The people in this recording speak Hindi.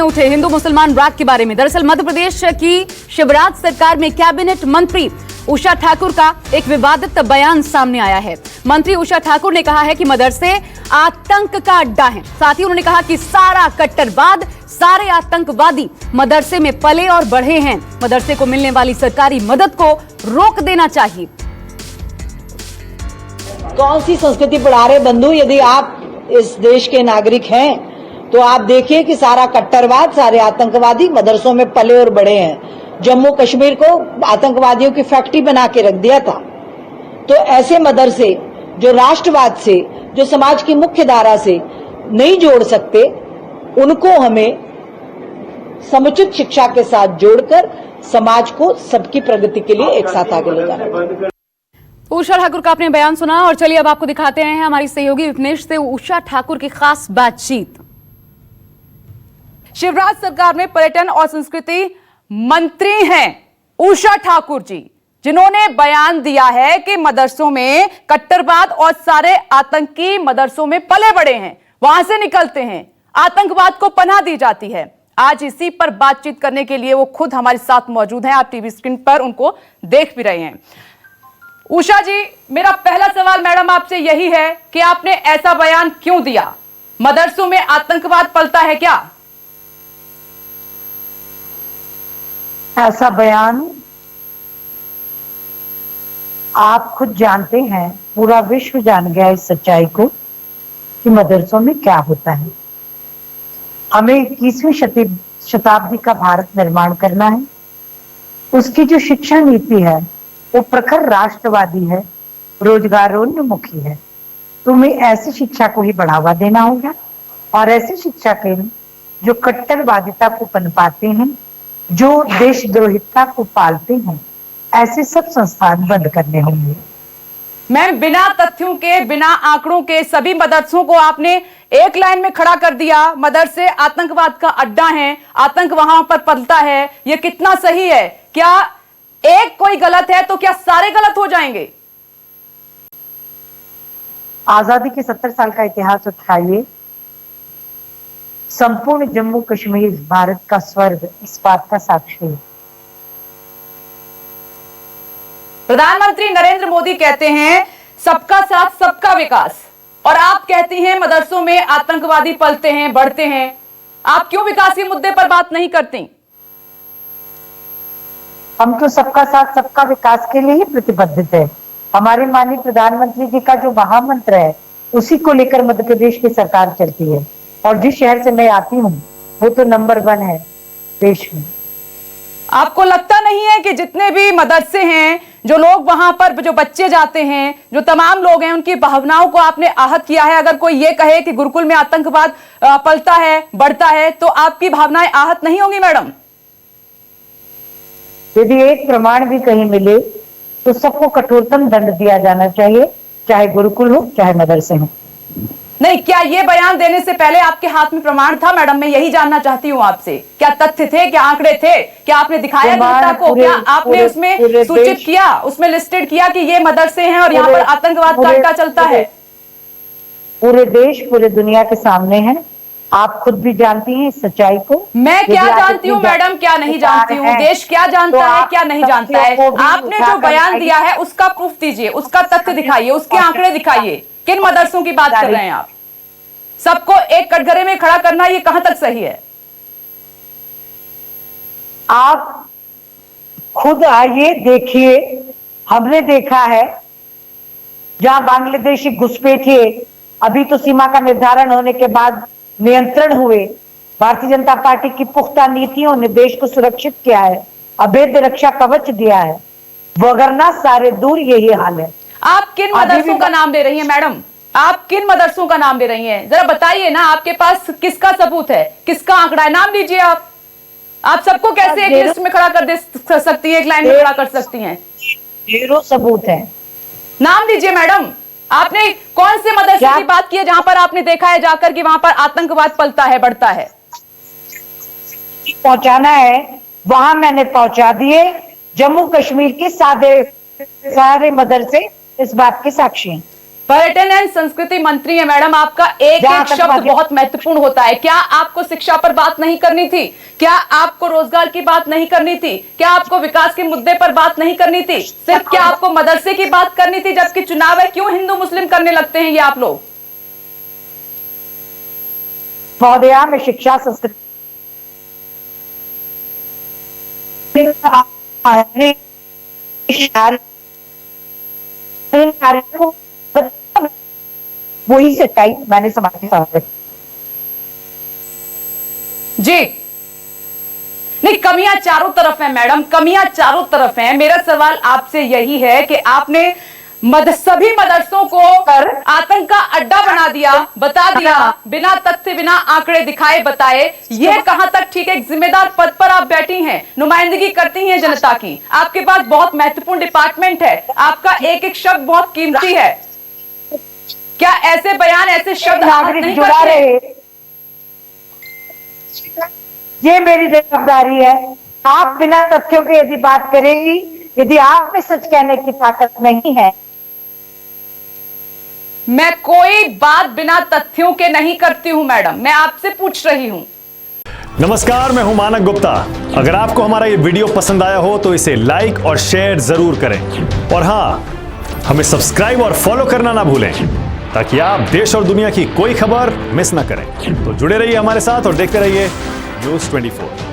में उठे हिंदू मुसलमान राग के बारे में। दरअसल मध्य प्रदेश की शिवराज सरकार में कैबिनेट मंत्री उषा ठाकुर का एक विवादित बयान सामने आया है। मंत्री उषा ठाकुर ने कहा है कि मदरसे आतंक का अड्डा हैं। साथ ही उन्होंने कहा कि सारा कट्टरवाद, सारे आतंकवादी मदरसे में पले और बढ़े हैं। मदरसे को मिलने वाली सरकारी मदद को रोक देना चाहिए। कौन सी संस्कृति पढ़ा रहे बंधु? यदि आप इस देश के नागरिक हैं तो आप देखिए कि सारा कट्टरवाद, सारे आतंकवादी मदरसों में पले और बढ़े हैं। जम्मू कश्मीर को आतंकवादियों की फैक्ट्री बना के रख दिया था। तो ऐसे मदरसे जो राष्ट्रवाद से, जो समाज की मुख्य धारा से नहीं जोड़ सकते, उनको हमें समुचित शिक्षा के साथ जोड़कर समाज को सबकी प्रगति के लिए एक साथ आगे ले जाना। उषा ठाकुर का आपने बयान सुना और चलिए अब आपको दिखाते हैं हमारी सहयोगी विघ्नेश से उषा ठाकुर की खास बातचीत। शिवराज सरकार में पर्यटन और संस्कृति मंत्री हैं उषा ठाकुर जी, जिन्होंने बयान दिया है कि मदरसों में कट्टरवाद और सारे आतंकी मदरसों में पले बड़े हैं, वहां से निकलते हैं, आतंकवाद को पनाह दी जाती है। आज इसी पर बातचीत करने के लिए वो खुद हमारे साथ मौजूद हैं। आप टीवी स्क्रीन पर उनको देख भी रहे हैं। उषा जी, मेरा पहला सवाल मैडम आपसे यही है कि आपने ऐसा बयान क्यों दिया? मदरसों में आतंकवाद पलता है क्या? ऐसा बयान आप खुद जानते हैं, पूरा विश्व जान गया इस सच्चाई को कि मदरसों में क्या होता है। हमें 21वीं शताब्दी का भारत निर्माण करना है। उसकी जो शिक्षा नीति है वो प्रखर राष्ट्रवादी है, रोजगारोन्मुखी है। तुम्हें ऐसी शिक्षा को ही बढ़ावा देना होगा और ऐसी शिक्षा के जो कट्टरवादिता को पनपाते हैं, जो देशद्रोहिता को पालते हैं, ऐसे सब संस्थान बंद करने होंगे। मैम, बिना तथ्यों के, बिना आंकड़ों के सभी मदरसों को आपने एक लाइन में खड़ा कर दिया। मदरसे आतंकवाद का अड्डा हैं, आतंक वहां पर पलता है। यह कितना सही है? क्या एक कोई गलत है तो क्या सारे गलत हो जाएंगे? आजादी के 70 साल का इतिहास उठाइए। संपूर्ण जम्मू कश्मीर भारत का स्वर्ग इस बात का साक्षी है। प्रधानमंत्री नरेंद्र मोदी कहते हैं सबका साथ सबका विकास, और आप कहती हैं मदरसों में आतंकवादी पलते हैं, बढ़ते हैं। आप क्यों विकास के मुद्दे पर बात नहीं करती? हम तो सबका साथ सबका विकास के लिए ही प्रतिबद्ध है। हमारे माननीय प्रधानमंत्री जी का जो महामंत्र है उसी को लेकर मध्य प्रदेश की सरकार चलती है। और जिस शहर से मैं आती हूँ वो तो नंबर 1 है देश में। आपको लगता नहीं है कि जितने भी मदरसे हैं, जो लोग वहां पर, जो बच्चे जाते हैं, जो तमाम लोग हैं, उनकी भावनाओं को आपने आहत किया है? अगर कोई ये कहे कि गुरुकुल में आतंकवाद पलता है, बढ़ता है, तो आपकी भावनाएं आहत नहीं होंगी मैडम? यदि एक प्रमाण भी कहीं मिले तो सबको कठोरतम दंड दिया जाना चाहिए, चाहे गुरुकुल हो चाहे मदरसे हो। नहीं, क्या ये बयान देने से पहले आपके हाथ में प्रमाण था मैडम? मैं यही जानना चाहती हूँ आपसे। क्या तथ्य थे, क्या आंकड़े थे? क्या आपने दिखाया जनता को? क्या आपने उसमें सूचित किया, उसमें लिस्टेड किया कि ये मदरसे हैं और यहाँ पर आतंकवाद का अड्डा चलता है? पूरे देश, पूरे दुनिया के सामने है। आप खुद भी जानती हैं इस सच्चाई को। मैं क्या जानती हूँ मैडम, क्या नहीं जानती हूँ? देश क्या जानता है, क्या नहीं जानता है? आपने जो बयान दिया है उसका प्रूफ दीजिए, उसका तथ्य दिखाइए, उसके आंकड़े दिखाइए। किन मदरसों की बात कर रहे हैं आप? सबको एक कटघरे में खड़ा करना ये कहां तक सही है? आप खुद आइए, देखिए। हमने देखा है जहां बांग्लादेशी घुसपैठिए अभी तो सीमा का निर्धारण होने के बाद नियंत्रण हुए, भारतीय जनता पार्टी की पुख्ता नीतियों ने देश को सुरक्षित किया है, अभेद्य रक्षा कवच दिया है। वगरना सारे दूर यही हाल है। आप किन मदरसों का नाम ले रही हैं मैडम? आप किन मदरसों का नाम ले रही हैं? जरा बताइए ना, आपके पास किसका सबूत है, किसका आंकड़ा है? नाम लीजिए। आप सबको कैसे एक लिस्ट में खड़ा कर सकती हैं, एक लाइन में खड़ा कर सकती हैं? 0 सबूत है। नाम लीजिए मैडम। आपने कौन से मदरसे की बात की है जहां पर आपने देखा है जाकर कि वहां पर आतंकवाद पलता है, बढ़ता है? पहुंचाना है वहां मैंने पहुंचा दिए। जम्मू कश्मीर के सारे मदरसे इस बात के साक्षी हैं। पर्यटन एवं संस्कृति मंत्री है मैडम, आपका एक एक शब्द बहुत महत्वपूर्ण होता है। क्या आपको शिक्षा पर बात नहीं करनी थी? क्या आपको रोजगार की बात नहीं करनी थी? क्या आपको विकास के मुद्दे पर बात नहीं करनी थी? सिर्फ क्या आपको मदरसे की बात करनी थी जबकि चुनाव है? क्यों हिंदू मुस्लिम करने लगते हैं ये आप लोग? महोदया, में शिक्षा संस्कृति वही सच्चाई मैंने समाज के सामने जी। नहीं, कमियां चारों तरफ है मैडम, कमियां चारों तरफ हैं। मेरा सवाल आपसे यही है कि आपने सभी मदरसों को आतंक का अड्डा बना दिया, बता दिया, बिना तथ्य बिना आंकड़े दिखाए बताए। ये कहां तक ठीक है? एक जिम्मेदार पद पर आप बैठी हैं, नुमाइंदगी करती हैं जनता की, आपके पास बहुत महत्वपूर्ण डिपार्टमेंट है, आपका एक एक शब्द बहुत कीमती है। क्या ऐसे बयान, ऐसे शब्द नागरिक जुड़ा रहे, ये मेरी जिम्मेदारी है। आप बिना तथ्यों के यदि बात करेंगी, यदि आप में सच कहने की ताकत नहीं है। मैं कोई बात बिना तथ्यों के नहीं करती हूं मैडम, मैं आपसे पूछ रही हूं। नमस्कार, मैं हूं मानक गुप्ता। अगर आपको हमारा ये वीडियो पसंद आया हो तो इसे लाइक और शेयर जरूर करें, और हां, हमें सब्सक्राइब और फॉलो करना ना भूलें ताकि आप देश और दुनिया की कोई खबर मिस ना करें। तो जुड़े रहिए हमारे साथ और देखते रहिए News 24।